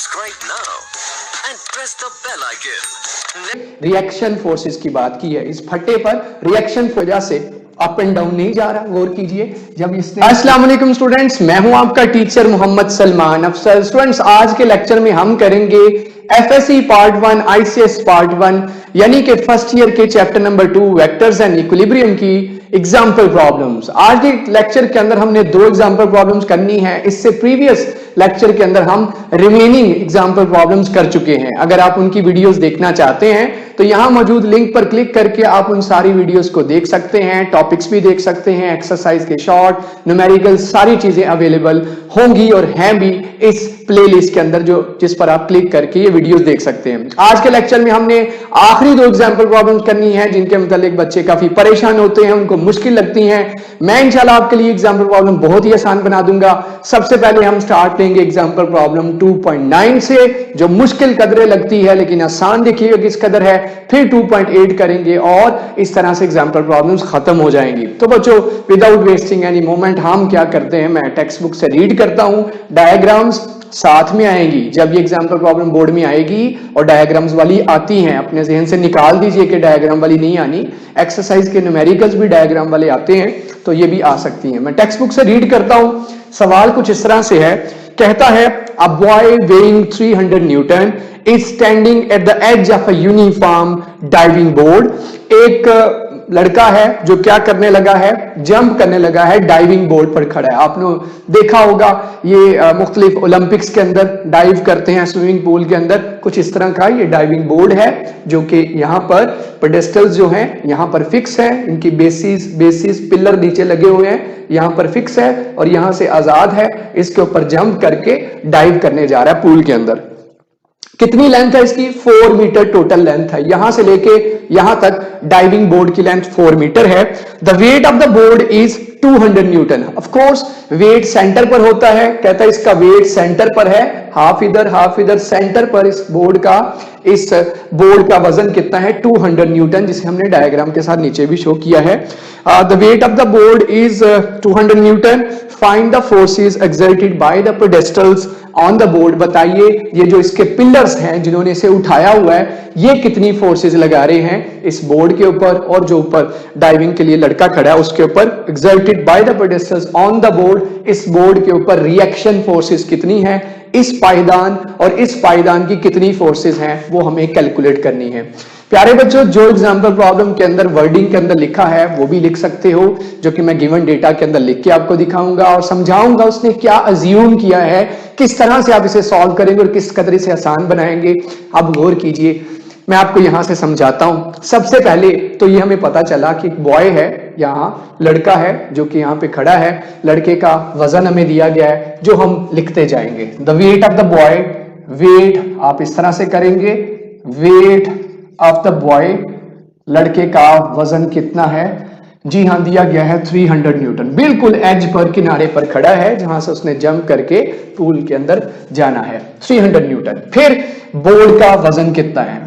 Subscribe now and press the bell icon. Reaction forces की बात की है। इस फट्टे पर रिएक्शन की वजह से अप एंड डाउन नहीं जा रहा। गौर कीजिए जब इसने। अस्सलाम वालेकुम स्टूडेंट्स, मैं हूं आपका टीचर मोहम्मद सलमान अफसर। स्टूडेंट्स, आज के लेक्चर में हम करेंगे एफएससी पार्ट 1 आईसीएस पार्ट 1 यानी कि फर्स्ट ईयर के chapter number 2 vectors and equilibrium की एग्जाम्पल प्रॉब्लम्स। आज के लेक्चर के अंदर हमने 2 एग्जाम्पल प्रॉब्लम्स करनी है। इससे प्रीवियस लेक्चर के अंदर हम रिमेनिंग एग्जाम्पल प्रॉब्लम्स कर चुके हैं। अगर आप उनकी वीडियोस देखना चाहते हैं तो यहां मौजूद लिंक पर क्लिक करके आप उन सारी वीडियोस को देख सकते हैं, टॉपिक्स भी देख सकते हैं, एक्सरसाइज के शॉर्ट, न्यूमेरिकल, सारी चीजें अवेलेबल होंगी और हैं भी इस प्लेलिस्ट के अंदर जिस पर आप क्लिक करके ये वीडियोस देख सकते हैं। आज के लेक्चर में हमने आखिरी 2 एग्जाम्पल प्रॉब्लम्स करनी है जिनके मतलब बच्चे काफी परेशान होते हैं, उनको मुश्किल लगती हैं। मैं इंशाल्लाह आपके लिए एग्जाम्पल प्रॉब्लम बहुत ही आसान बना दूंगा। सबसे पहले हम स्टार्ट लेंगे एग्जाम्पल प्रॉब्लम 2.9 से, जो मुश्किल कदरे लगती है लेकिन आसान देखिएगा किस कदर है। फिर 2.8 करेंगे और इस तरह से एग्जाम्पल प्रॉब्लम्स खत्म हो जाएंगी। तो बच्चों, विदाउट वेस्टिंग एनी मोमेंट हम क्या करते हैं, मैं टेक्स्ट बुक से रीड करता हूं, डायग्राम्स साथ में आएंगी। जब ये एग्जाम्पल प्रॉब्लम बोर्ड में आएगी और डायग्राम्स वाली आती हैं, अपने जहन से निकाल दीजिए कि डायग्राम वाली नहीं आनी। एक्सरसाइज के न्यूमेरिकल्स भी डायग्राम वाले आते हैं तो ये भी आ सकती हैं। मैं टेक्स्ट बुक से रीड करता हूं। सवाल कुछ इस तरह से है, कहता है a boy weighing 300 newton is standing at the edge of a uniform diving board. एक लड़का है जो क्या करने लगा है, जंप करने लगा है, डाइविंग बोर्ड पर खड़ा है। आपने देखा होगा ये मुख्तलिफ ओलंपिक्स के अंदर डाइव करते हैं स्विमिंग पूल के अंदर, कुछ इस तरह का ये डाइविंग बोर्ड है जो कि यहाँ पर पेडेस्टल्स जो हैं यहाँ पर फिक्स है, इनकी बेसिस पिलर नीचे लगे हुए हैं, यहाँ पर फिक्स है और यहाँ से आजाद है। इसके ऊपर जंप करके डाइव करने जा रहा है पूल के अंदर। कितनी लेंथ है इसकी? 4 मीटर टोटल लेंथ है। यहां से लेके यहां तक डाइविंग बोर्ड की लेंथ 4 मीटर है। The weight of the board is 200 newton. Of course weight centre पर होता है, कहता है इसका वेट सेंटर पर है, हाफ इधर सेंटर पर इस बोर्ड का वजन कितना है? 200 न्यूटन, जिसे हमने डायग्राम के साथ नीचे भी शो किया है। The weight of the board is 200 newton. Find the forces exerted by the pedestals on the board. बताइए ये जो इसके पिलर्स हैं जिन्होंने इसे उठाया हुआ है, ये कितनी फोर्सेस लगा रहे हैं इस बोर्ड के ऊपर, और जो ऊपर डाइविंग के लिए लड़का खड़ा है उसके ऊपर। Exerted by the pedestals on the board, इस बोर्ड के ऊपर रिएक्शन फोर्सेस कितनी है इस पायदान, और इस पायदान की कितनी फोर्सेस हैं वो हमें कैलकुलेट करनी है। प्यारे बच्चों, जो एग्जाम्पल प्रॉब्लम के अंदर वर्डिंग के अंदर लिखा है वो भी लिख सकते हो, जो कि मैं गिवन डेटा के अंदर लिख के आपको दिखाऊंगा और समझाऊंगा उसने क्या अज्यूम किया है, किस तरह से आप इसे सॉल्व करेंगे और किस कदर इसे आसान बनाएंगे। अब गौर कीजिए, मैं आपको यहां से समझाता हूं। सबसे पहले तो ये हमें पता चला कि एक बॉय है, यहां लड़का है जो कि यहां पे खड़ा है। लड़के का वजन हमें दिया गया है जो हम लिखते जाएंगे। The weight of the boy, weight आप इस तरह से करेंगे, वेट ऑफ द बॉय, लड़के का वजन कितना है? जी हां, दिया गया है 300 न्यूटन। बिल्कुल एज पर, किनारे पर खड़ा है जहां से उसने जंप करके पूल के अंदर जाना है। 300 न्यूटन। फिर बोर्ड का वजन कितना है?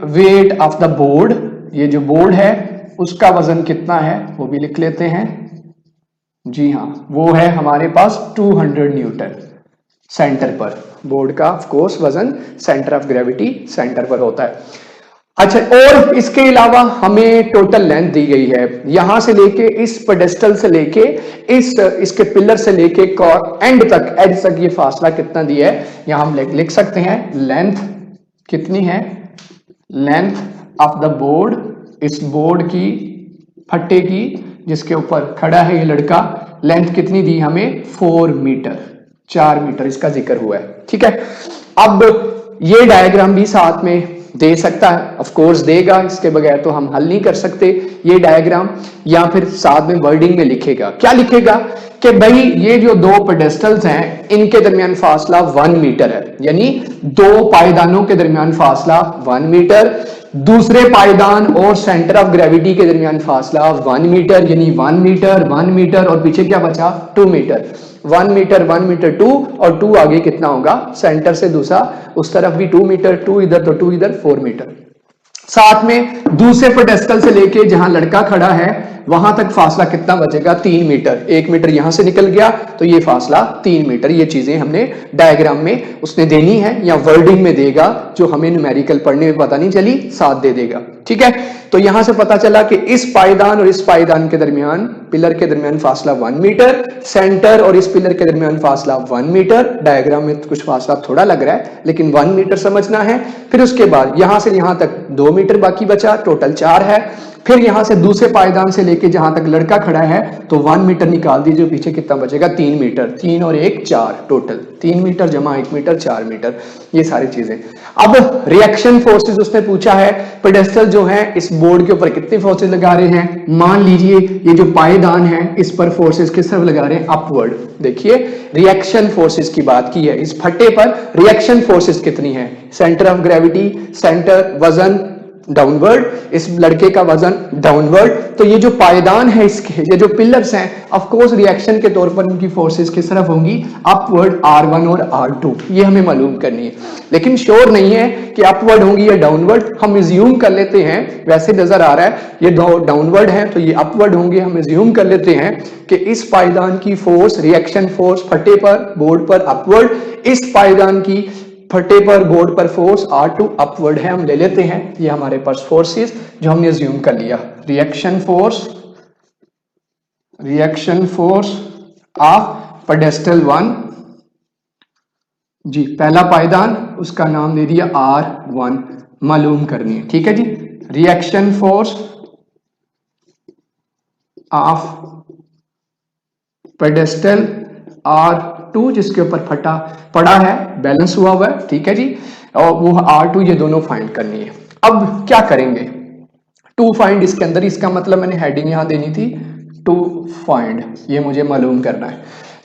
वेट ऑफ द बोर्ड, ये जो बोर्ड है उसका वजन कितना है वो भी लिख लेते हैं। जी हां, वो है हमारे पास 200 न्यूटन। सेंटर पर बोर्ड का ऑफ कोर्स वजन सेंटर ऑफ ग्रेविटी सेंटर पर होता है। अच्छा, और इसके अलावा हमें टोटल लेंथ दी गई है, यहां से लेके इस पेडेस्टल से लेके इसके पिलर से लेके एंड तक, एज तक ये फासला कितना दिया है यहां हम लिख सकते हैं। लेंथ कितनी है? लेंथ ऑफ द बोर्ड, इस बोर्ड की, फट्टे की जिसके ऊपर खड़ा है ये लड़का, लेंथ कितनी दी हमें? 4 मीटर, 4 मीटर इसका जिक्र हुआ है। ठीक है, अब ये डायग्राम भी साथ में दे सकता है, ऑफ कोर्स देगा, इसके बगैर तो हम हल नहीं कर सकते ये डायग्राम। या फिर साथ में वर्डिंग में लिखेगा, क्या लिखेगा कि भाई ये जो 2 पेडेस्टल्स हैं इनके दरमियान फासला 1 मीटर है, यानी 2 पायदानों के दरमियान फासला 1 मीटर। दूसरे पायदान और सेंटर ऑफ ग्रेविटी के दरमियान फासला 1 मीटर, यानी 1 मीटर 1 मीटर और पीछे क्या बचा? 2 मीटर। 1 मीटर 1 मीटर 2 और 2 आगे कितना होगा? सेंटर से दूसरा उस तरफ भी 2 मीटर, 2 इधर तो 2 इधर, 4 मीटर। साथ में दूसरे पेडेस्टल से लेके जहां लड़का खड़ा है वहां तक फासला कितना बचेगा 3 मीटर। 1 मीटर यहां से निकल गया तो ये फासला 3 मीटर। ये चीजें हमने डायग्राम में उसने देनी है या वर्डिंग में देगा, जो हमें न्यूमेरिकल पढ़ने में पता नहीं चली साथ दे देगा। ठीक है, तो यहां से पता चला कि इस पायदान और इस पायदान के दरमियान, पिलर के दरमियान फासला 1 मीटर, सेंटर और इस पिलर के दरमियान फासला 1 मीटर। डायग्राम में कुछ फासला थोड़ा लग रहा है लेकिन 1 मीटर समझना है। फिर उसके बाद यहां से यहां तक 2 मीटर बाकी बचा, टोटल 4 है। फिर यहां से दूसरे पायदान से लेके जहां तक लड़का खड़ा है तो 1 मीटर निकाल दीजिए, पीछे कितना बचेगा 3 मीटर। 3 और 1 4, टोटल 3 मीटर जमा 1 मीटर 4 मीटर, ये सारी चीजें। अब रिएक्शन फोर्सेस उसने पूछा है, पेडेस्टल जो है इस बोर्ड के ऊपर कितनी फोर्सेस लगा रहे हैं। मान लीजिए ये जो पायदान है इस पर फोर्सेस किस तरफ लगा रहे हैं, अपवर्ड। देखिए रिएक्शन फोर्सेस की बात की है, इस फट्टे पर रिएक्शन फोर्सेस कितनी है, सेंटर ऑफ ग्रेविटी, सेंटर, वजन डाउनवर्ड, इस लड़के का वजन डाउनवर्ड। तो ये जो पायदान है इसके, ये जो पिलर्स हैं, ऑफ कोर्स रिएक्शन के तौर पर इनकी फोर्सेस किस तरफ होंगी, अपवर्ड, R1 और R2, ये हमें मालूम करनी है। लेकिन श्योर नहीं है कि अपवर्ड होंगी या डाउनवर्ड, हम इज्यूम कर लेते हैं, वैसे नजर आ रहा है ये डाउनवर्ड है तो ये अपवर्ड होंगे। हम इज्यूम कर लेते हैं कि इस पायदान की फोर्स, रिएक्शन फोर्स फटे पर, बोर्ड पर अपवर्ड, इस पायदान की फटे पर, बोर्ड पर फोर्स R2 अपवर्ड है। हम ले लेते हैं ये हमारे पास फोर्सेस जो हमने अज्यूम कर लिया। रिएक्शन फोर्स ऑफ पेडेस्टल 1, जी पहला पायदान, उसका नाम दे दिया R1, मालूम करनी है। ठीक है जी, reaction force of pedestal R2 जिसके ऊपर फटा पड़ा है, बैलेंस हुआ हुआ है। ठीक है जी, और वो R2, ये दोनों फाइंड करनी है। अब क्या करेंगे, टू फाइंड, इसके अंदर इसका मतलब मैंने हेडिंग यहां देनी थी, टू फाइंड, ये मुझे मालूम करना है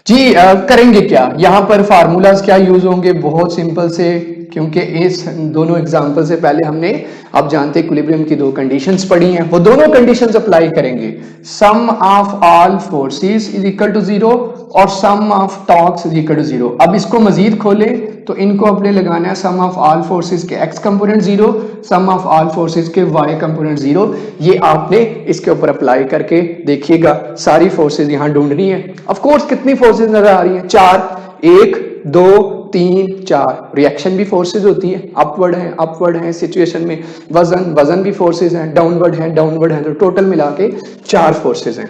जी। करेंगे क्या, यहां पर फार्मूलाज क्या यूज होंगे, बहुत सिंपल से, क्योंकि इस दोनों एग्जाम्पल से पहले हमने, आप जानते हैं इक्विलिब्रियम की 2 कंडीशंस पढ़ी हैं, वो दोनों कंडीशंस अप्लाई करेंगे। Sum of all forces is equal to 0 और sum of torques is equal to 0। अब इसको मजीद खोले तो इनको अपने लगाना है, सम ऑफ ऑल फोर्सेस के x component 0, sum of all forces के y कंपोनेंट 0। ये आपने इसके ऊपर अप्लाई करके देखिएगा, सारी फोर्सेस यहां ढूंढनी है। ऑफ कोर्स कितनी फोर्सेस नजर आ रही हैं, 4, 1 2 3 4। रिएक्शन भी फोर्सेस होती है, अपवर्ड है सिचुएशन में, वजन भी फोर्सेस हैं, डाउनवर्ड है, तो टोटल मिला के 4 फोर्सेस हैं।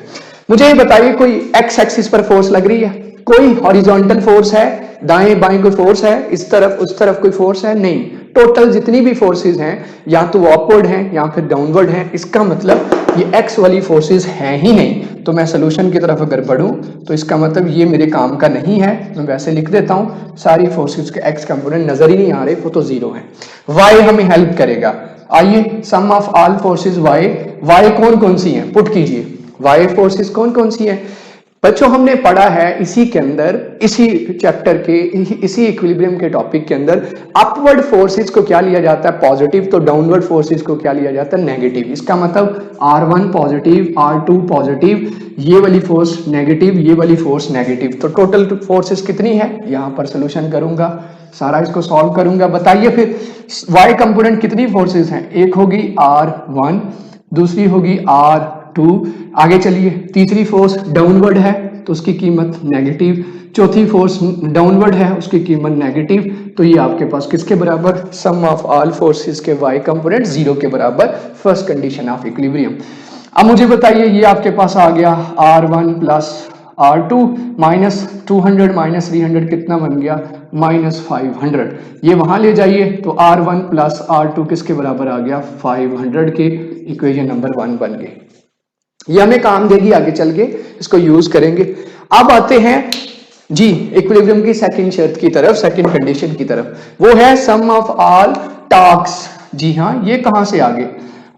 मुझे ये बताइए कोई एक्स एक्सिस पर फोर्स लग रही है, कोई हॉरिजॉन्टल फोर्स है, दाएं बाएं कोई फोर्स है, इस तरफ उस तरफ कोई फोर्स है, नहीं। टोटल जितनी भी फोर्सेस हैं या तो अपवर्ड हैं या फिर डाउनवर्ड हैं, इसका मतलब ये एक्स वाली फोर्सेस हैं ही नहीं। तो मैं सोल्यूशन की तरफ अगर बढ़ूं तो इसका मतलब ये मेरे काम का नहीं है। मैं वैसे लिख देता हूं, सारी फोर्सेस के एक्स कंपोनेंट नजर ही नहीं आ रहे, वो तो 0 है। वाई हमें हेल्प करेगा, आइए सम ऑफ ऑल फोर्सेस वाई कौन कौन सी हैं, पुट कीजिए। वाई फोर्सेस कौन कौन सी हैं बच्चों, हमने पढ़ा है इसी के अंदर, इसी चैप्टर के, इसी इक्विलिब्रियम के टॉपिक के अंदर, अपवर्ड फोर्सेस को क्या लिया जाता है, पॉजिटिव, तो डाउनवर्ड फोर्सेस को क्या लिया जाता है, नेगेटिव। इसका मतलब R1 पॉजिटिव, R2 पॉजिटिव, ये वाली फोर्स नेगेटिव, ये वाली फोर्स नेगेटिव। तो टोटल फोर्सेस कितनी है, यहां पर सोल्यूशन करूंगा, सारा इसको सॉल्व करूंगा। बताइए फिर y कंपोनेंट कितनी फोर्सेस हैं, एक होगी R1, दूसरी होगी R2, आगे चलिए, तीसरी फोर्स डाउनवर्ड है तो उसकी कीमत नेगेटिव, चौथी फोर्स डाउनवर्ड है उसकी कीमत नेगेटिव। तो ये आपके पास किसके बराबर, सम ऑफ ऑल फोर्सेस के y कंपोनेंट 0 के बराबर, फर्स्ट कंडीशन ऑफ इक्विलिब्रियम। अब मुझे बताइए ये आपके पास आ गया R1 plus R2 minus 200 minus 300 कितना बन गया, माइनस 500। ये वहां ले जाइए तो R1 प्लस R2 किसके बराबर आ गया, 500 के। इक्वेशन नंबर 1 बन गई, ये हमें काम देगी आगे चल के, इसको यूज करेंगे। अब आते हैं जी इक्विलिब्रियम की सेकंड शर्त की तरफ, सेकंड कंडीशन की तरफ, वो है सम ऑफ ऑल टॉर्क्स। जी हाँ, ये कहां से आगे,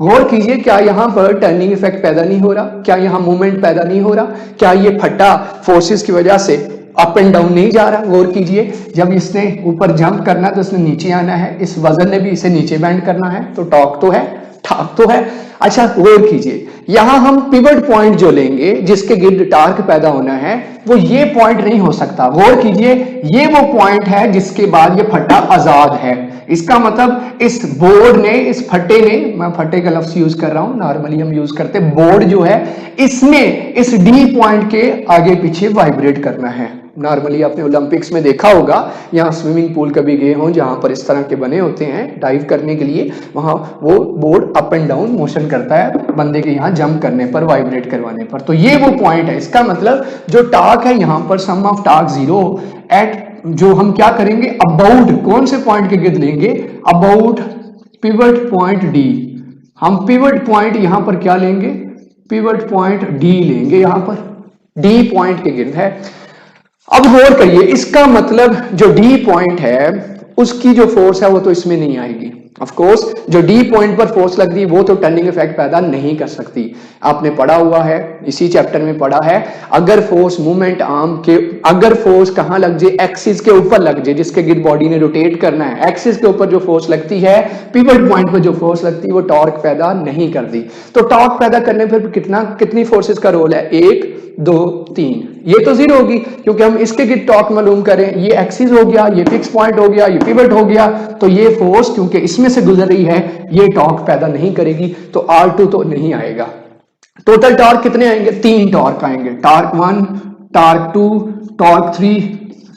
गौर कीजिए, क्या यहां पर टर्निंग इफेक्ट पैदा नहीं हो रहा, क्या यहां मूवमेंट पैदा नहीं हो रहा, क्या ये फट्टा फोर्सेस की वजह से अप एंड डाउन नहीं जा रहा। गौर कीजिए, जब इसने ऊपर जंप करना है तो इसने नीचे आना है, इस वजन ने भी इसे नीचे बैंड करना है, तो टॉर्क तो है। टार्क तो है। अच्छा गौर कीजिए, यहां हम पिवट पॉइंट जो लेंगे जिसके गिर्द टार्क पैदा होना है वो ये पॉइंट नहीं हो सकता। गौर कीजिए, ये वो पॉइंट है जिसके बाद ये फट्टा आजाद है। इसका मतलब इस बोर्ड ने, इस फट्टे ने, मैं फट्टे का लफ्ज यूज कर रहा हूं, नॉर्मली हम यूज करते बोर्ड जो है, इसने इस डी पॉइंट के आगे पीछे वाइब्रेट करना है। नॉर्मली आपने ओलंपिक्स में देखा होगा, यहाँ स्विमिंग पूल कभी गए हो जहां पर इस तरह के बने होते हैं डाइव करने के लिए, वहां वो board up and down motion करता है बंदे के यहाँ जंप करने पर, वाइब्रेट करवाने पर। तो ये वो पॉइंट है। इसका मतलब जो टार्क है यहाँ पर सम ऑफ टार्क जीरो एट, जो हम क्या करेंगे अबाउट कौन से पॉइंट के गिर्द लेंगे, अबाउट पिवट पॉइंट डी। हम पिवट पॉइंट यहां पर क्या लेंगे, पिवट पॉइंट डी लेंगे, यहां पर डी पॉइंट के गिर्द है। अब गौर करिए, इसका मतलब जो डी पॉइंट है उसकी जो फोर्स है वो तो इसमें नहीं आएगी। ऑफ कोर्स जो डी पॉइंट पर फोर्स लग रही है वो तो टर्निंग इफेक्ट पैदा नहीं कर सकती। आपने पढ़ा हुआ है, इसी चैप्टर में पढ़ा है, अगर फोर्स मूवमेंट आर्म के, अगर फोर्स कहां लग जाए, एक्सिस के ऊपर लग जाए जिसके गिर्द बॉडी ने रोटेट करना है, एक्सिस के ऊपर जो फोर्स लगती है, पिवट पॉइंट पर जो फोर्स लगती है वो टॉर्क पैदा नहीं करती। तो टॉर्क पैदा करने पर कितनी फोर्सेस का रोल है, 1 2 3, ये तो जीरो होगी क्योंकि हम इसके गिर्द टॉर्क मालूम करें, ये एक्सिस हो गया, ये फिक्स पॉइंट हो गया, ये पिवट हो गया, तो ये फोर्स क्योंकि इसमें से गुजर रही है ये टॉर्क पैदा नहीं करेगी, तो R2 तो नहीं आएगा। टोटल टॉर्क कितने आएंगे, 3 टॉर्क आएंगे, टॉर्क 1, टॉर्क 2, टॉर्क 3,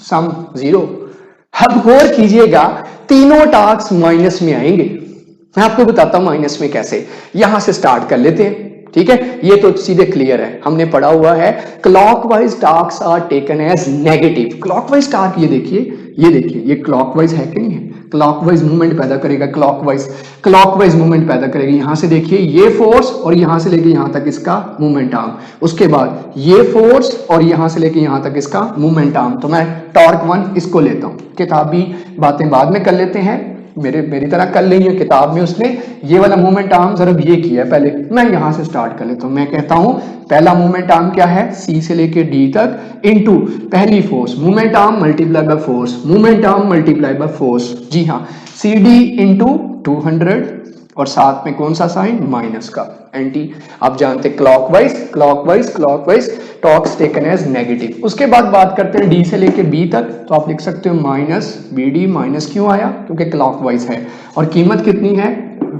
सम 0। अब गौर कीजिएगा, तीनों टॉर्क्स माइनस में आएंगे। मैं आपको बताता हूं माइनस में कैसे, यहां से स्टार्ट कर लेते हैं, ठीक है। ये तो सीधे क्लियर है, हमने पढ़ा हुआ है clockwise torques are taken as negative. Clockwise torque ये देखिए, ये क्लॉकवाइज है कि नहीं है, क्लॉकवाइज मूवमेंट पैदा करेगा, क्लॉकवाइज मूवमेंट पैदा करेगी। यहां से देखिए ये फोर्स और यहां से लेके यहां तक इसका मूवमेंट आर्म, उसके बाद ये फोर्स और यहां से लेके यहां तक इसका मूवमेंट आर्म। तो मैं टॉर्क 1 इसको लेता हूं, किताबी बातें बाद में कर लेते हैं, मेरी तरह कर ली है किताब में उसने ये वाला मूवमेंट आर्म जरा ये किया है, पहले मैं यहां से स्टार्ट कर लेता हूं। मैं कहता हूं पहला मूवमेंट आर्म क्या है, सी से लेके डी तक इनटू पहली force, movement arm multiply by force, movement arm multiply by force, जी हाँ, सी डी इंटू 200 और साथ में कौन सा साइन, माइनस का, एंटी। आप जानते clockwise torques taken as negative. उसके बाद बात करते हैं डी से लेके बी तक, तो आप लिख सकते हो माइनस बी डी, माइनस क्यों आया, क्योंकि क्लॉकवाइज है और कीमत कितनी है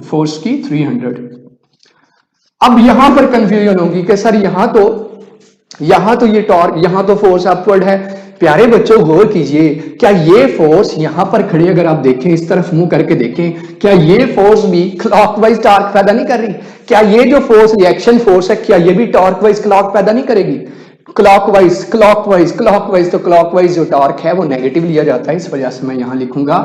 फोर्स की, 300। अब यहां पर कंफ्यूजन होगी कि सर यहां तो ये टॉर्क, यहां तो फोर्स अपवर्ड है। प्यारे बच्चों गौर कीजिए, क्या ये फोर्स यहां पर खड़ी, अगर आप देखें इस तरफ मुंह करके देखें, क्या ये फोर्स भी क्लॉकवाइज टॉर्क पैदा नहीं कर रही? क्या ये जो फोर्स रिएक्शन फोर्स है, क्या ये भी टॉर्क वाइज क्लॉक पैदा नहीं करेगी? क्लॉकवाइज तो क्लॉकवाइज जो टॉर्क है वो नेगेटिव लिया जाता है, इस वजह से मैं यहां लिखूंगा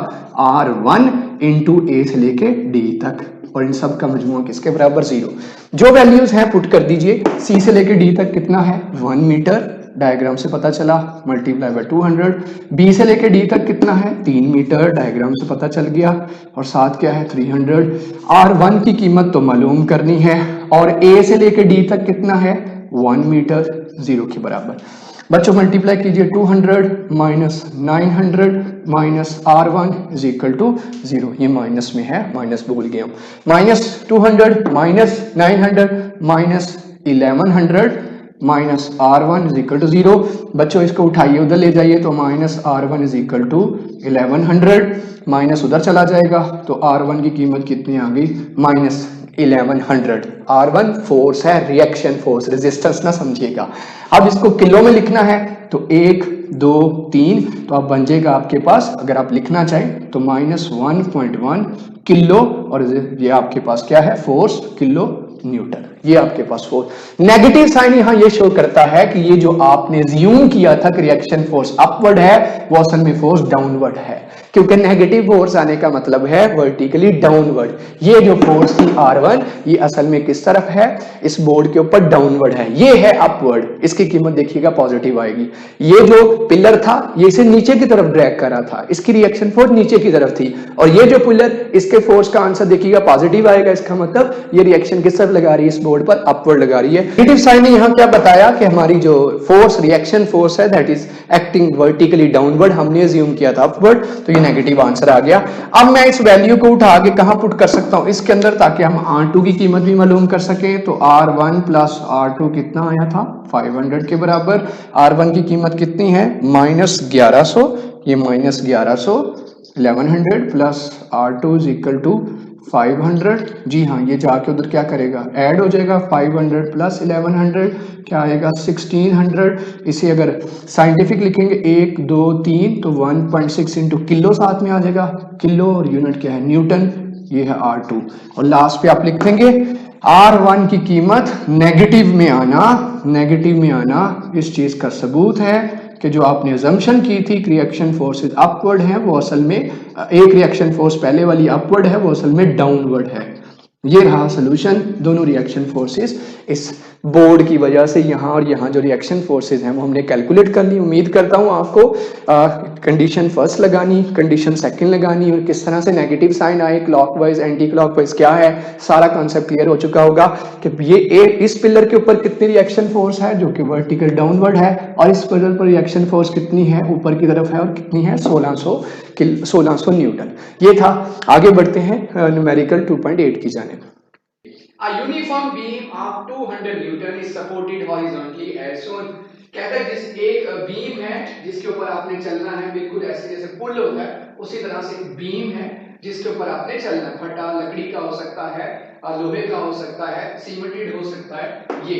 R1 इंटू ए से लेके डी तक, और इन सब का मजमूआ किसके बराबर, 0। जो वैल्यूज हैं पुट कर दीजिए, सी से लेके डी तक कितना है, 1 मीटर, डायग्राम से पता चला, मल्टीप्लाई बाय 200। बी से लेके डी तक कितना है, 3 मीटर, डायग्राम से पता चल गया, और साथ क्या है, 300। R1 की कीमत तो मालूम करनी है, और ए से लेके डी तक कितना है, 1 मीटर, 0 के बराबर। बच्चों मल्टीप्लाई कीजिए, 200 minus 900 minus R1 is equal to 0। ये माइनस में है, माइनस भूल गया, minus 200 minus 900 minus 1100 minus R1 is equal to 0। बच्चों इसको उठाइए, उधर ले जाइए, तो minus R1 is equal to 1100, minus उधर चला जाएगा, तो R1 की कीमत कितनी आ गई, माइनस 1100। R1 फोर्स है, रिएक्शन फोर्स, रेजिस्टेंस ना समझिएगा। अब इसको किलो में लिखना है, तो 1 2 3, तो अब बन जाएगा आपके पास, अगर आप लिखना चाहें तो माइनस 1.1 किलो, और ये आपके पास क्या है, फोर्स किलो न्यूटन। ये आपके पास फोर्स, नेगेटिव साइन यहां ये शो करता है कि ये जो आपने ज्यूम किया था कि रिएक्शन फोर्स अपवर्ड है, वो असल में फोर्स डाउनवर्ड है, क्योंकि नेगेटिव फोर्स आने का मतलब है वर्टिकली डाउनवर्ड। ये जो फोर्स थी R1, ये असल में किस तरफ है, इस बोर्ड के ऊपर डाउनवर्ड है, ये है अपवर्ड। इसकी कीमत देखिएगा पॉजिटिव आएगी। ये जो पिलर था ये इसे नीचे की तरफ ड्रैग कर रहा था, इसकी रिएक्शन फोर्स नीचे की तरफ थी, और ये जो पिलर, इसके फोर्स का आंसर देखिएगा पॉजिटिव आएगा। इसका मतलब ये रिएक्शन किस तरफ लगा रही है, इस बोर्ड पर अपवर्ड लगा रही है। नेगेटिव साइन ने यहाँ क्या बताया कि हमारी जो फोर्स रिएक्शन फोर्स है that is acting vertically downward, हमने अज्यूम किया था अपवर्ड, तो ये नेगेटिव आंसर आ गया। अब मैं इस वैल्यू को उठा के कहाँ पुट कर सकता हूँ, इसके अंदर, ताकि हम R2 की कीमत भी मालूम कर सके। तो R1 प्लस R2 कितना आया था, 500 के बराबर। R1 की कीमत कितनी है, -1100, ये -1100, 1100 plus R2 is equal to 500। जी हाँ, ये जाके उधर क्या करेगा, ऐड हो जाएगा। 500 प्लस 1100 क्या आएगा, 1600। इसे अगर साइंटिफिक लिखेंगे 1 2 3 तो 1.6 इंटू किलो साथ में आ जाएगा, किलो, और यूनिट क्या है, न्यूटन। ये है R2। और लास्ट पे आप लिख देंगे R1 की कीमत नेगेटिव में आना, नेगेटिव में आना इस चीज का सबूत है कि जो आपने अजम्पशन की थी कि रिएक्शन फोर्सेस अपवर्ड हैं, वो असल में एक रिएक्शन फोर्स पहले वाली अपवर्ड है, वो असल में डाउनवर्ड है। ये रहा सोल्यूशन, दोनों रिएक्शन फोर्सेस इस बोर्ड की वजह से यहाँ और यहाँ जो रिएक्शन फोर्सेस हैं वो हमने कैलकुलेट कर ली। उम्मीद करता हूँ आपको कंडीशन फर्स्ट लगानी, कंडीशन सेकंड लगानी, और किस तरह से नेगेटिव साइन आए, क्लॉकवाइज एंटी क्लॉकवाइज क्या है, सारा कॉन्सेप्ट क्लियर हो चुका होगा कि ये इस पिलर के ऊपर कितनी रिएक्शन फोर्स है जो कि वर्टिकल डाउनवर्ड है, और इस पिलर पर रिएक्शन फोर्स कितनी है, ऊपर की तरफ है, और कितनी है, 1600 न्यूटन। ये था। आगे बढ़ते हैं न्यूमेरिकल 2.8 की जानिब। A uniform beam of 200 Newton is supported horizontally as shown। कहता है जिस एक बीम है जिसके ऊपर आपने चलना है, बिल्कुल ऐसे जैसे पुल होता है उसी तरह से एक बीम है जिसके ऊपर आपने चलना है। फटा लकड़ी का हो सकता है, लोहे का हो सकता है, सीमेंटेड हो सकता है। ये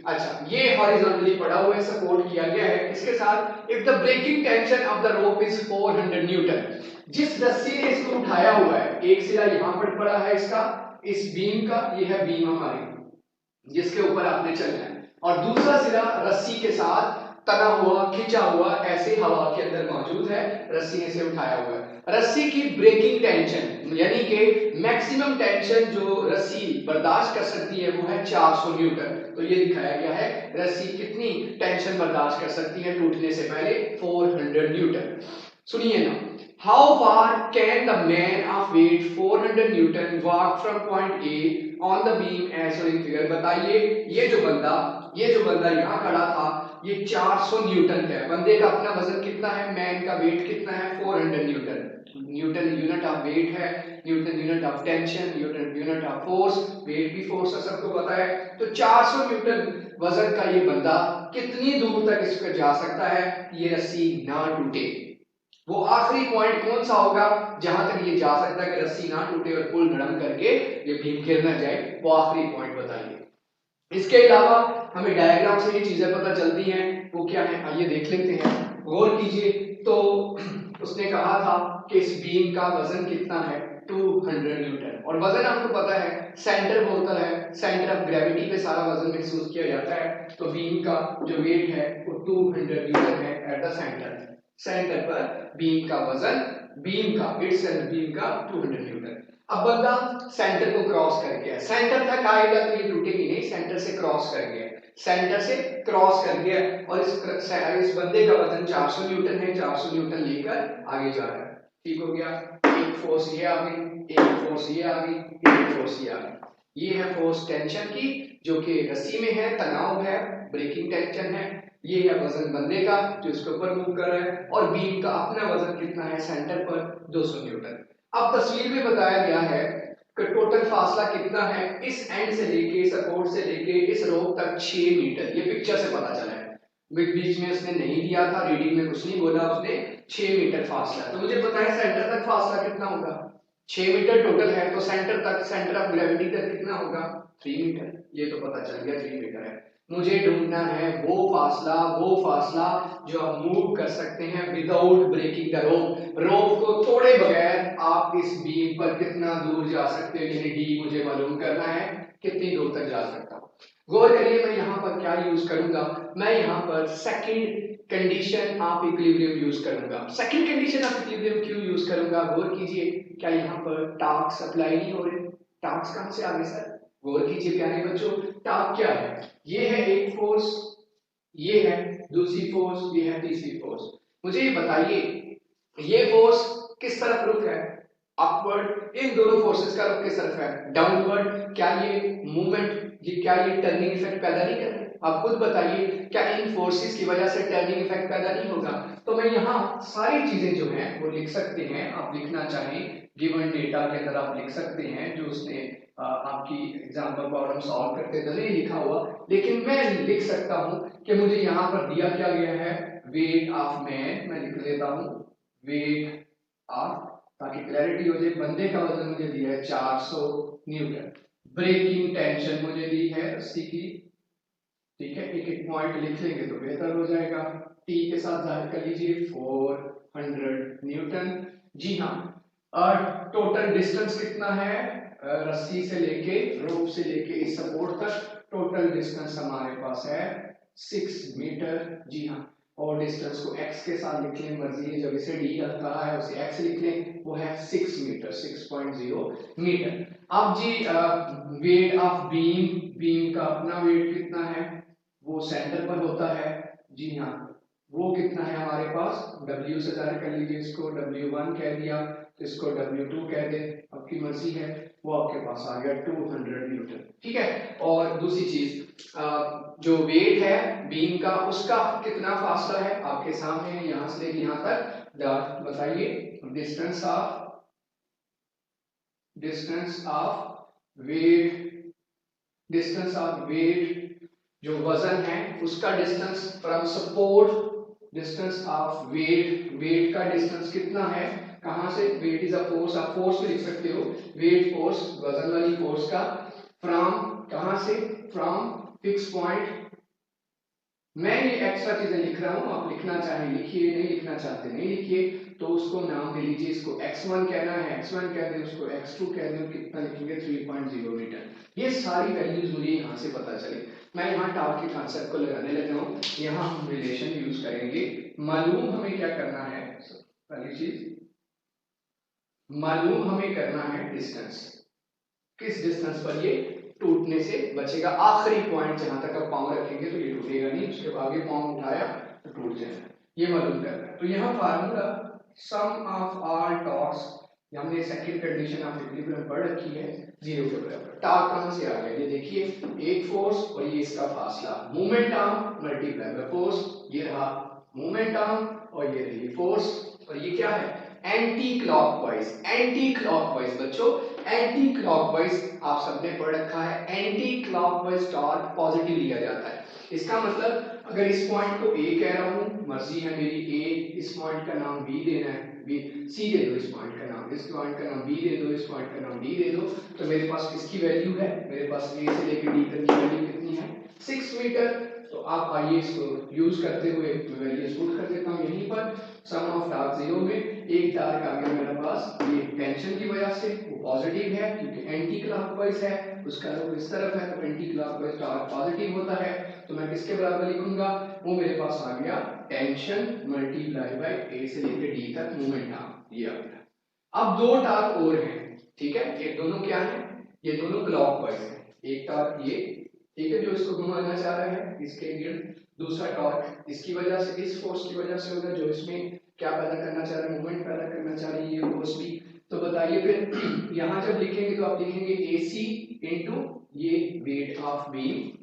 अच्छा, ये हॉरिजॉन्टली पड़ा हुआ है, सपोर्ट किया गया है। इसके साथ if the breaking tension of the rope is 400 newton, जिस रस्सी ने इसको उठाया हुआ है, एक सिरा यहां पर पड़ा है इसका, इस बीम का, ये है बीम हमारी जिसके ऊपर आपने चलना है, और दूसरा सिरा रस्सी के साथ तना हुआ, खिंचा हुआ, ऐसे हवा के अंदर मौजूद है, रस्सी ने से उठाया हुआ है। रस्सी की ब्रेकिंग टेंशन यानी कि मैक्सिमम टेंशन जो रस्सी बर्दाश्त कर सकती है वो है 400 न्यूटन। तो ये दिखाया गया है रस्सी कितनी टेंशन बर्दाश्त कर सकती है टूटने से पहले, 400 न्यूटन। सुनिए ना, how far can the man of weight 400 Newton walk from point A on the beam as shown in figure। बताइए ये जो बंदा यहाँ खड़ा था, ये 400 न्यूटन का है। बंदे का अपना वजन कितना है, मैन का वेट कितना है, 400 newton. Newton unit of weight है, newton unit of tension, newton unit of force, weight भी फोर्स है, सबको पता है। तो 400 न्यूटन वजन का ये बंदा कितनी दूर तक इस पर जा सकता है, ये रस्सी ना टूटे। वो आखिरी पॉइंट कौन सा होगा जहां तक ये जा सकता है कि रस्सी ना टूटे और पुल धड़म करके ये भीम गिर ना जाए, वो आखिरी पॉइंट बताइए। इसके अलावा हमें डायग्राम से ये चीजें पता चलती हैं, वो क्या है आइए देख लेते हैं, गौर कीजिए। तो उसने कहा था कि इस बीम का वजन कितना है, 200 न्यूटन, और वजन आपको पता है सेंटर बोलता है, सेंटर ऑफ ग्रेविटी पे सारा वजन महसूस किया जाता है। तो बीम का जो वेट है वो 200 न्यूटन है एट द सेंटर पर बीम का वजन, बीम का इटसेल्फ बीम का 200 न्यूटन। अब बंदा सेंटर को क्रॉस कर गया, सेंटर तक आएगा तो ये टूटेगी नहीं, सेंटर से क्रॉस कर गया, सेंटर से क्रॉस कर गया, और इस बंदे का वजन 400 न्यूटन है, 400 न्यूटन लेकर आगे जा रहा है। ठीक हो गया, एक फोर्स ये आ गई, एक फोर्स ये आ गई, एक फोर्स ये आ गई। ये है फोर्स टेंशन की जो कि रस्सी में है, तनाव है, ब्रेकिंग टेंशन है। ये है वजन बंदे का जो इसके ऊपर मूव कर रहा है, और बीम का अपना वजन कितना है सेंटर पर, 200 न्यूटन। अब तस्वीर में बताया गया है कि टोटल फासला कितना है, इस एंड से लेके, सपोर्ट से लेके इस रोप तक 6 मीटर, ये पिक्चर से पता चला है, बीच में उसने नहीं दिया था, रीडिंग में कुछ नहीं बोला उसने, 6 मीटर फासला। तो मुझे पता है सेंटर तक फासला कितना होगा, 6 मीटर टोटल है, तो सेंटर तक, सेंटर ऑफ ग्रेविटी तक कितना होगा, 3 मीटर। ये तो पता चल गया 3 मीटर है। मुझे ढूंढना है वो फासला जो आप मूव कर सकते हैं विदाउट ब्रेकिंग द रोप, रोप को तोड़े बगैर आप इस बीम पर कितना दूर जा सकते हो, यानी डी मुझे मालूम करना है कितनी दूर तक जा सकता हूं। गौर करिए मैं यहाँ पर क्या यूज करूंगा, मैं यहाँ पर second condition of equilibrium use करूंगा। सेकंड कंडीशन ऑफ इक्विलिब्रियम क्यों यूज करूंगा, गौर कीजिए, क्या यहाँ पर टॉर्क अप्लाई नहीं हो रहे, टॉर्क कहां से आ गए सर, गौर कीजिए प्यारे बच्चों, टॉर्क क्या है, ये है एक फोर्स, ये है दूसरी फोर्स, ये है तीसरी फोर्स। मुझे ये बताइए ये फोर्स किस तरफ रुख है, अपवर्ड, इन दोनों फोर्सेस का रुख किस तरफ है, डाउनवर्ड। क्या ये मूवमेंट, क्या ये टर्निंग इफेक्ट पैदा नहीं कर रहे? आप खुद बताइए, क्या इन फोर्सेस की वजह से टर्निंग इफेक्ट पैदा नहीं होगा? तो मैं यहाँ सारी चीजें जो हैं वो लिख सकते हैं, आप लिखना चाहें गिवन डेटा के अंदर आप लिख सकते हैं, जो उसने आपकी एग्जाम्पल प्रॉब्लम सॉल्व करते तो नहीं लिखा हुआ, लेकिन मैं लिख सकता हूं कि मुझे यहाँ पर दिया क्या गया है, वेट ऑफ मैन, मैं लिख देता हूं वेट ऑफ, ताकि क्लैरिटी हो जाए। बंदे का वजन मुझे दिया है 400 न्यूटन, ब्रेकिंग टेंशन मुझे दी है रस्सी की, ठीक है, एक एक पॉइंट लिख लेंगे तो बेहतर हो जाएगा। टी के साथ जाहिर कर लीजिए 400 न्यूटन। जी हाँ, और टोटल डिस्टेंस कितना है, रस्सी से लेके, रोप से लेके इस सपोर्ट तक टोटल डिस्टेंस हमारे पास है 6 मीटर। जी हाँ, और डिस्टेंस को x के साथ लिख लें, मर्जी है, जब इसे d कहा है उसे x लिख लें, वो है 6 मीटर, 6.0 मीटर। अब जी वेट ऑफ बीम, बीम का अपना वेट कितना है, वो सेंटर पर होता है। जी हाँ, वो कितना है हमारे पास, W से जाहिर कर लीजिए, इसको W1 कह दिया, इसको W2 कह दे, आपकी मर्जी है, वो आपके पास आ गया 200 न्यूटन। ठीक है, और दूसरी चीज जो वेट है बीम का, उसका कितना फासला है आपके सामने है, यहां से लेके यहां तक, डॉट बताइए, डिस्टेंस ऑफ वेट, जो वजन है उसका distance from support, distance of weight, weight का डिस्टेंस कितना है, कहां से, वेट इज अ फोर्स, आप फोर्स लिख सकते हो, वेट फोर्स, वजन वाली फोर्स का, फ्रॉम कहां से, फ्रॉम फिक्स पॉइंट। मैं ये एक्स्ट्रा चीजें लिख रहा हूं, आप लिखना चाहें लिखिए, नहीं लिखना चाहते नहीं लिखिए, तो उसको नाम दे लीजिए, इसको x1 कहना है x1 कह दें, उसको x2 कह दें, कितना लिखेंगे 3.0 मीटर। ये सारी वैल्यूज मुझे यहां से पता चली। मैं यहाँ टॉर्क के कॉन्सेप्ट को लगाने लगा हूं, यहाँ हम रिलेशन यूज करेंगे। मालूम हमें क्या करना है, पहली चीज मालूम हमें करना है डिस्टेंस, किस डिस्टेंस पर ये टूटने से बचेगा, आखिरी पॉइंट जहां तक आप पांव रखेंगे तो ये टूटेगा नहीं, उसके आगे पांव उठाया तो टूट जाएगा, ये मालूम करना है। तो यहाँ formula sum of all torques, हमने सेकंड कंडीशन ऑफ इक्विलिब्रियम पढ़ रखी है, 0 के बराबर। टॉर्क कहां से आ गया, ये देखिए, एक फोर्स और ये इसका फासला, moment arm multiply by force, ये रहा मोमेंट आर्म और ये रही फोर्स, और ये क्या है, एंटी क्लॉकवाइज। एंटी क्लॉकवाइज बच्चों, एंटी क्लॉकवाइज आप सबने पढ़ रखा है, एंटी क्लॉकवाइज टॉर्क पॉजिटिव लिया जाता है। इसका मतलब अगर इस पॉइंट को A कह रहा हूं, मर्जी है मेरी A, इस पॉइंट का नाम B देना है, B, C दे दो, इस पॉइंट का नाम, इस पॉइंट का नाम B दे दो, इस पॉइंट का नाम D दे दो, तो मेरे पास किसकी वैल्यू है, मेरे पास A से लेकर D तक की वैल्यू कितनी है, 6 मीटर। तो आप आइए इसको यूज करते हुए वैल्यूज पुट कर देता हूं यहीं पर। सम ऑफ टॉर्क 0 में एक टॉर्क आ गया मेरे पास, ये टेंशन की वजह से वो पॉजिटिव है क्योंकि एंटी क्लॉकवाइज है, उसका रुख इस तरफ है, तो एंटी क्लॉकवाइज टॉर्क पॉजिटिव होता है, तो मैं किसके बराबर लिखूंगा, वो मेरे पास आ गया टेंशन मल्टीप्लाई बाय A से लेकर D तक मोमेंट आर्म, ये आ गया। अब दो टॉर्क और हैं, ठीक है, ये दोनों क्या है, ये दोनों क्लॉकवाइज है, एक टॉर्क ये, ठीक है, जो इसको घुमाना चाह रहा है इसके इर्द, दूसरा टॉर्क इसकी वजह से, इस फोर्स की वजह से होगा जो इसमें क्या पैदा करना चाह रहा है, मूवमेंट पैदा करना चाह रही है ये फोर्स भी। तो बताइए फिर यहां जब लिखेंगे तो आप लिखेंगे AC इनटू ये वेट ऑफ बीम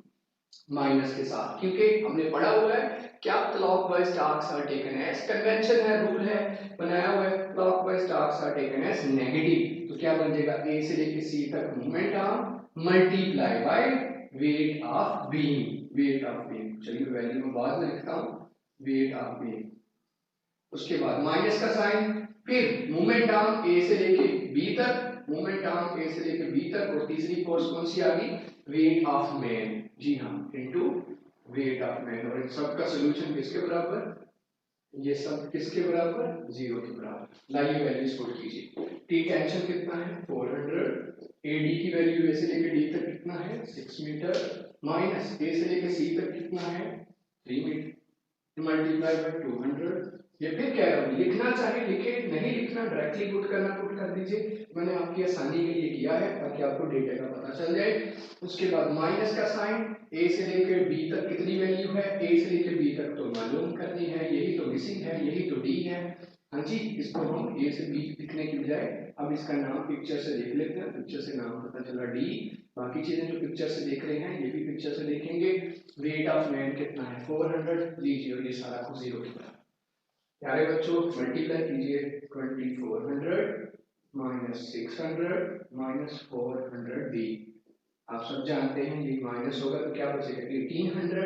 माइनस के साथ, क्योंकि हमने पढ़ा हुआ है क्या, clockwise torques are taken as, convention है, रूल है, बनाया हुआ है, clockwise torques are taken as negative. तो क्या बन जाएगा, A से लेकर C तक movement arm multiply by weight of beam, weight of beam. चलिए वैल्यू में बाद में लिखता हूं, वेट ऑफ बीम, उसके बाद माइनस का साइन, फिर मोमेंट आर्म A से लेके B तक, मोमेंट आर्म A से लेके B तक, और तीसरी फोर्स कौन सी आ गई, वेट ऑफ मैन, जी हाँ, इनटू वेट ऑफ मैन। और इन सब का सॉल्यूशन किसके बराबर, ये सब किसके बराबर, 0 के बराबर। लाइए वैल्यूज पुट कीजिए, टी टेंशन कितना है 400, AD की वैल्यू A से लेके D तक कितना है 6 मीटर, माइनस A से लेके C तक कितना है 3 मीटर, मल्टीप्लाई बाय 200। ये फिर कह रहा हूं, लिखना चाहे लिखे, नहीं लिखना डायरेक्टली पुट करना पुट कर दीजिए, मैंने आपकी आसानी के लिए किया है ताकि आपको डेटा का पता चल जाए। उसके बाद माइनस का साइन, A से लेकर B तक कितनी वैल्यू है, A से लेकर B तक तो मालूम करनी है, यही तो मिसिंग है, यही तो D है, हाँ जी, इसको हम ए से बी लिखने की बजाय अब इसका नाम पिक्चर से देख लेते हैं। पिक्चर से नाम पता चला डी, बाकी चीजें जो पिक्चर से देख रहे हैं ये भी पिक्चर से देखेंगे। वेट ऑफ मैन कितना है 400 लीजिए, और ये सारा कुछ जीरो की तरफ। प्यारे बच्चों मल्टीप्लाई कीजिए 2400 माइनस 600 माइनस 400 डी। आप सब जानते हैं ये माइनस होगा तो क्या बचेगा 1800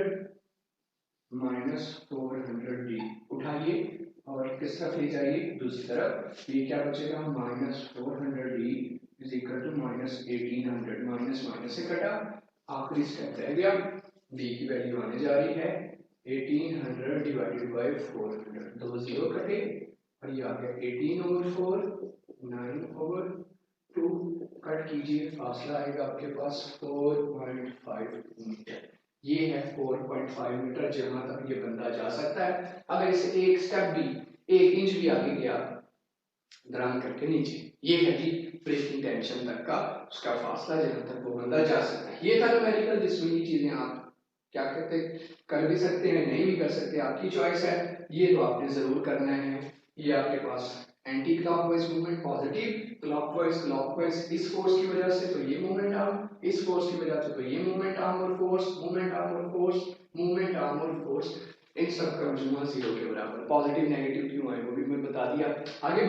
माइनस 400 डी। उठाइए और किस तरफ ले जाइए दूसरी तरफ, ये क्या बचेगा minus 400 D is equal to minus 1800। Minus minus से कटा, आखिरी स्टेप रह गया, डी की वैल्यू आने जा रही है 1800 डिवाइडेड बाय 400। दो जीरो कटे और ये आ गया 18/4 9/2। कट कीजिए, फासला आएगा आपके पास 4.5 मीटर। ये है 4.5 मीटर जहां तक ये बंदा जा सकता है। अगर इसे एक स्टेप भी 1 इंच भी आगे गया ध्यान करके नीचे, ये है जी ब्रेकिंग टेंशन तक का उसका फासला जहां तक वो बंदा जा सकता है। ये था न्यूमेरिकल, जिसमें ये चीजें आप क्या कहते कर भी सकते हैं नहीं भी कर सकते, आपकी चॉइस है। ये तो आपने जरूर करना है। ये आपके पास anti clockwise movement, positive clockwise इस फोर्स की वजह से तो ये मूवमेंट आर्म, इस फोर्स की वजह से तो ये मूवमेंट आर्म और फोर्स, मूवमेंट आर्म और फोर्स, मूवमेंट आर्म और फोर्स, इन सब का मजमूआ जीरो के बराबर। पॉजिटिव नेगेटिव क्यों है वो भी मैं बता दिया। आगे